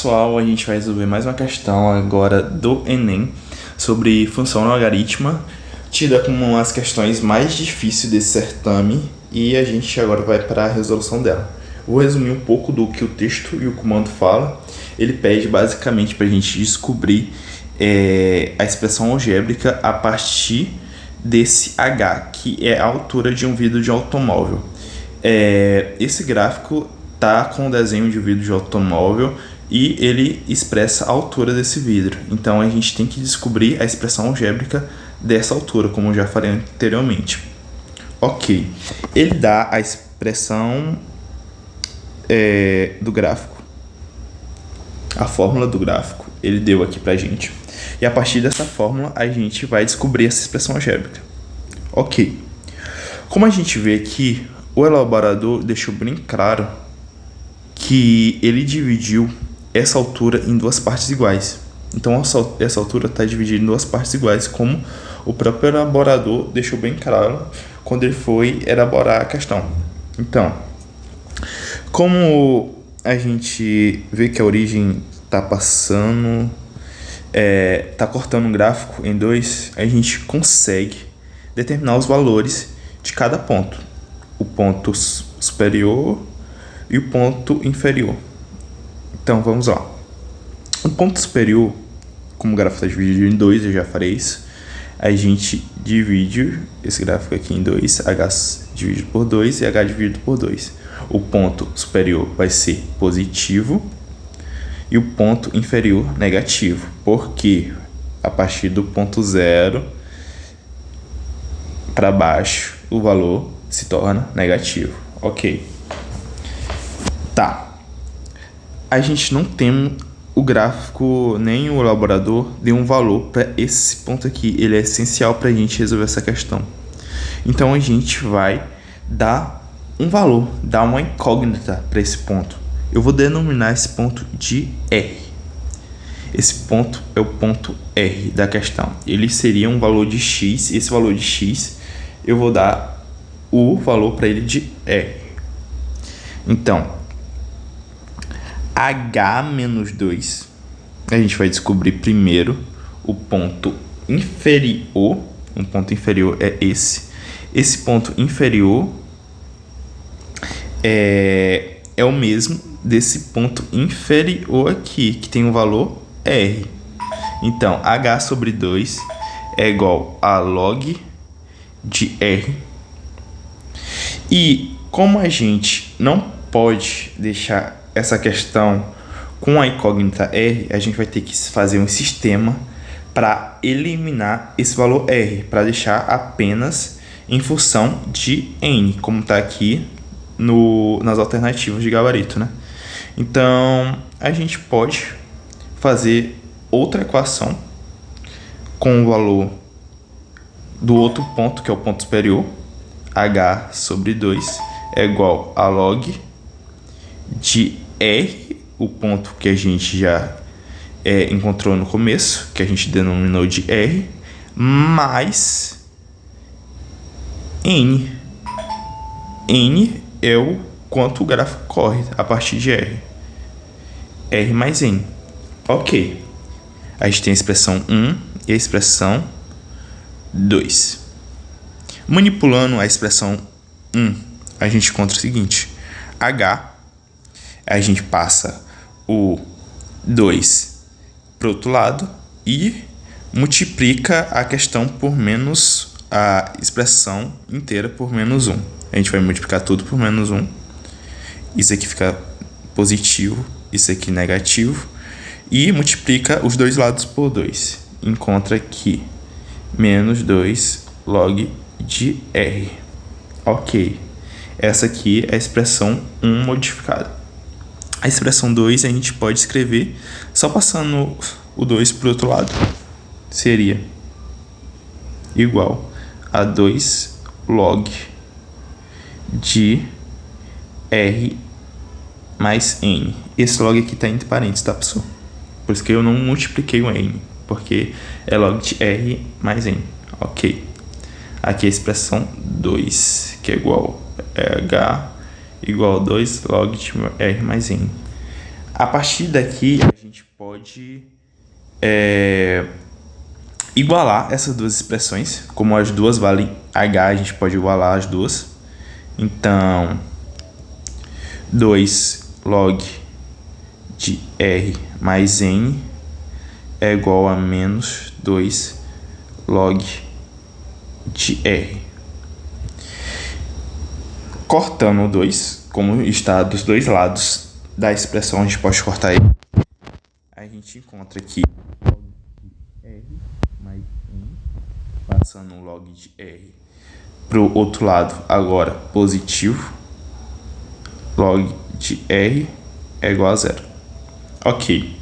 pessoal, a gente vai resolver mais uma questão agora do Enem sobre função logarítmica, tida como uma das questões mais difíceis desse certame, e a gente agora vai para a resolução dela. Vou resumir um pouco do que o texto e o comando fala. Ele pede basicamente para a gente descobrir a expressão algébrica a partir desse H, que é a altura de um vidro de automóvel. Esse gráfico tá com o desenho de vidro de automóvel e ele expressa a altura desse vidro. Então a gente tem que descobrir a expressão algébrica dessa altura, como eu já falei anteriormente. Ok, ele dá a expressão do gráfico, a fórmula do gráfico, ele deu aqui pra gente. E a partir dessa fórmula a gente vai descobrir essa expressão algébrica. Ok, como a gente vê aqui, o elaborador deixou bem claro que ele dividiu essa altura em duas partes iguais. Então essa altura está dividida em duas partes iguais, como o próprio elaborador deixou bem claro quando ele foi elaborar a questão. Então, como a gente vê que a origem está passando, está cortando um gráfico em dois, a gente consegue determinar os valores de cada ponto. O ponto superior e o ponto inferior. Então, vamos lá. O ponto superior, como o gráfico está dividido em dois, eu já falei isso, a gente divide esse gráfico aqui em dois, H dividido por 2 e H dividido por 2. O ponto superior vai ser positivo e o ponto inferior negativo, porque a partir do ponto zero para baixo, o valor se torna negativo. Ok. Tá. A gente não tem o gráfico, nem o elaborador deu um valor para esse ponto aqui. Ele é essencial para a gente resolver essa questão. Então a gente vai dar um valor, dar uma incógnita para esse ponto. Eu vou denominar esse ponto de R. Esse ponto é o ponto R da questão. Ele seria um valor de X. Esse valor de X eu vou dar o valor para ele de R. Então, H menos 2, a gente vai descobrir primeiro o ponto inferior. Um ponto inferior é esse. Esse ponto inferior é o mesmo desse ponto inferior aqui, que tem o valor R. Então, H sobre 2 é igual a log de R. E como a gente não pode deixar essa questão com a incógnita R, a gente vai ter que fazer um sistema para eliminar esse valor R, para deixar apenas em função de N, como está aqui nas alternativas de gabarito, né? Então, a gente pode fazer outra equação com o valor do outro ponto, que é o ponto superior, H sobre 2 é igual a log de R, o ponto que a gente já encontrou no começo, que a gente denominou de R, mais N. N é o quanto o gráfico corre a partir de R. R mais N. Ok. A gente tem a expressão 1 e a expressão 2. Manipulando a expressão 1, a gente encontra o seguinte: H, a gente passa o 2 para o outro lado e multiplica a questão por menos a expressão inteira por menos 1. A gente vai multiplicar tudo por menos 1. Isso aqui fica positivo, isso aqui negativo. E multiplica os dois lados por 2. Encontra aqui menos 2 log de R. Ok. Essa aqui é a expressão 1 modificada. A expressão 2 a gente pode escrever só passando o 2 para o outro lado. Seria igual a 2 log de R mais N. Esse log aqui está entre parênteses, tá, pessoal? Por isso que eu não multipliquei o N, porque é log de R mais N. Ok. Aqui a expressão 2, que é igual a H igual a 2 log de R mais N. A partir daqui, a gente pode igualar essas duas expressões. Como as duas valem h, a gente pode igualar as duas. Então, 2 log de r mais n é igual a menos 2 log de r. Cortando o 2, como está dos dois lados da expressão, a gente pode cortar ele. A gente encontra aqui log de r mais n, passando o log de r para o outro lado, agora positivo. Log de r é igual a zero. Ok.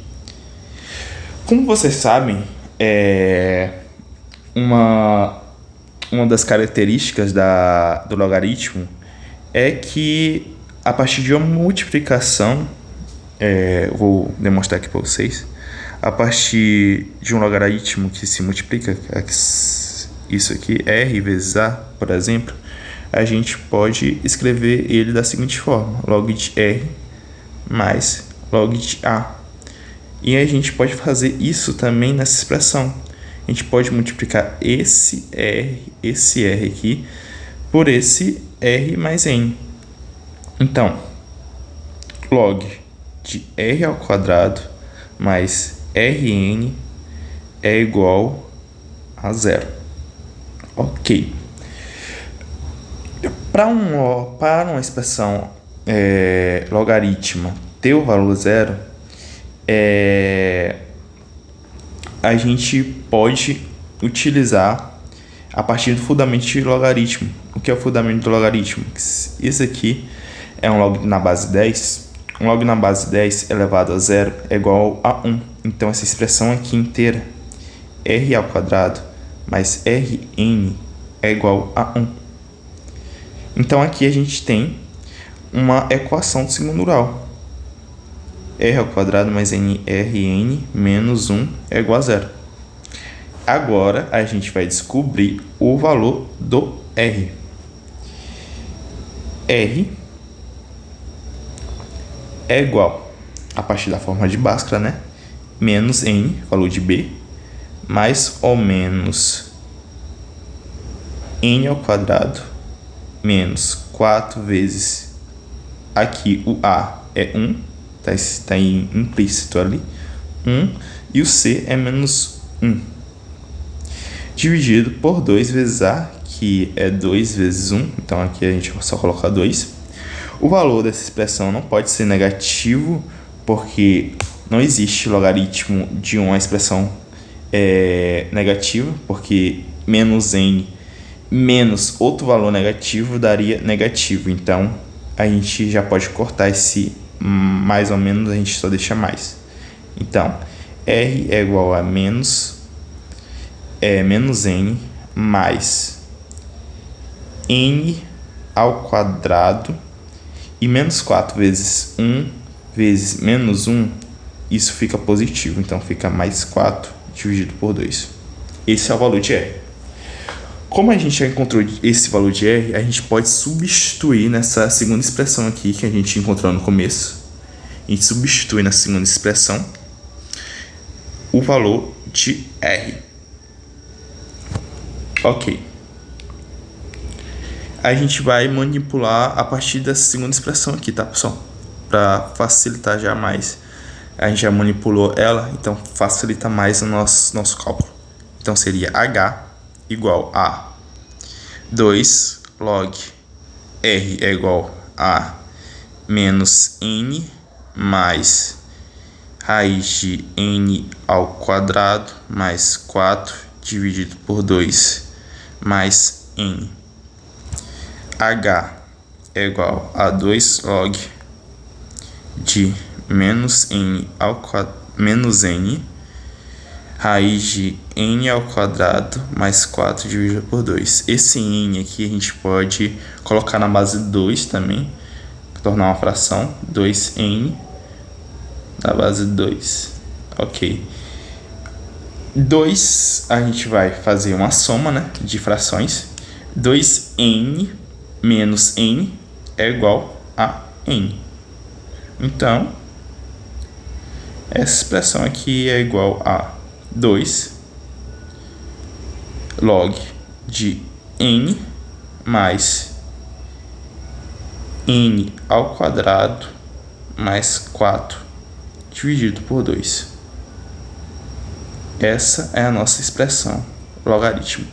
Como vocês sabem, uma das características do logaritmo é que a partir de uma multiplicação, vou demonstrar aqui para vocês, a partir de um logaritmo que se multiplica, isso aqui, r vezes a, por exemplo, a gente pode escrever ele da seguinte forma: log de r mais log de a. E a gente pode fazer isso também nessa expressão. A gente pode multiplicar esse R aqui por esse R mais N. Então, log de R ao quadrado mais Rn é igual a zero. Ok. Para uma expressão logarítmica ter o valor zero, a gente pode utilizar a partir do fundamento de logaritmo. O que é o fundamento do logaritmo? Isso aqui é um log na base 10. Um log na base 10 elevado a zero é igual a 1. Então, essa expressão aqui inteira, r ao quadrado mais rn, é igual a 1. Então, aqui a gente tem uma equação do segundo grau. R ao quadrado mais Rn menos 1 é igual a zero. Agora, a gente vai descobrir o valor do R. R é igual, a partir da forma de Bhaskara, né? Menos N, valor de B, mais ou menos N ao quadrado, menos 4 vezes, aqui o A é 1, está implícito ali, 1, e o C é menos 1, dividido por 2 vezes A, que é 2 vezes 1, então aqui a gente só coloca 2. O valor dessa expressão não pode ser negativo, porque não existe logaritmo de uma expressão negativa, porque menos n menos outro valor negativo daria negativo. Então, a gente já pode cortar esse mais ou menos, a gente só deixa mais. Então, R é igual a menos n mais n ao quadrado e menos 4 vezes 1 vezes menos 1, isso fica positivo. Então, fica mais 4 dividido por 2. Esse é o valor de R. Como a gente já encontrou esse valor de R, a gente pode substituir nessa segunda expressão aqui que a gente encontrou no começo. A gente substitui na segunda expressão o valor de R. Ok. A gente vai manipular a partir dessa segunda expressão aqui, tá, pessoal? Para facilitar já mais. A gente já manipulou ela, então facilita mais o nosso cálculo. Então seria H igual a 2 log R é igual a menos N mais raiz de N ao quadrado mais 4 dividido por 2 mais N. H é igual a 2 log de menos N ao quadrado menos N raiz de N ao quadrado mais 4 dividido por 2. Esse N aqui a gente pode colocar na base 2 também, tornar uma fração, 2N na base 2. Ok. 2, a gente vai fazer uma soma, né, de frações. 2N menos N é igual a N. Então, Essa expressão aqui é igual a 2 log de n mais n ao quadrado mais 4 dividido por 2. Essa é a nossa expressão logaritmo,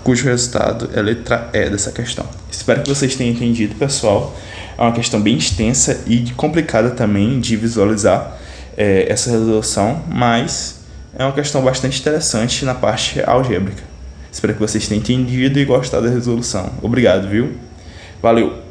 cujo resultado é a letra E dessa questão. Espero que vocês tenham entendido, pessoal. É uma questão bem extensa e complicada também de visualizar essa resolução, mas é uma questão bastante interessante na parte algébrica. Espero que vocês tenham entendido e gostado da resolução. Obrigado, viu? Valeu!